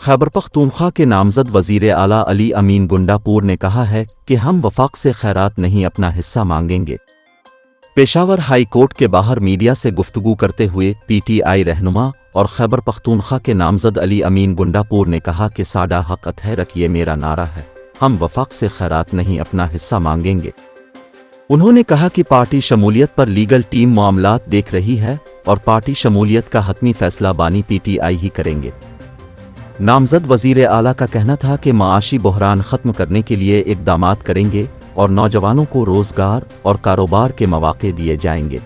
खैबर पख्तूनख्वा के नामजद वज़ीर आला अली अमीन गुंडापुर ने कहा है कि हम वफाक से खैरात नहीं अपना हिस्सा मांगेंगे। पेशावर हाई कोर्ट के बाहर मीडिया से गुफ्तगू करते हुए पीटीआई रहनुमा और खैबर पख्तूनख्वा के नामजद अली अमीन गुंडापुर ने कहा कि साडा हक़ है रखिए मेरा नारा है, हम वफाक से खैरात नहीं अपना हिस्सा मांगेंगे। उन्होंने कहा कि पार्टी शमूलियत पर लीगल टीम मामलात देख रही है और पार्टी शमूलियत का हतमी फैसला बानी पीटीआई ही करेंगे। नामजद वज़ीर आला का कहना था कि माशी बहरान ख़त्म करने के लिए इक़दामात करेंगे और नौजवानों को रोज़गार और कारोबार के मौक़े दिए जाएंगे।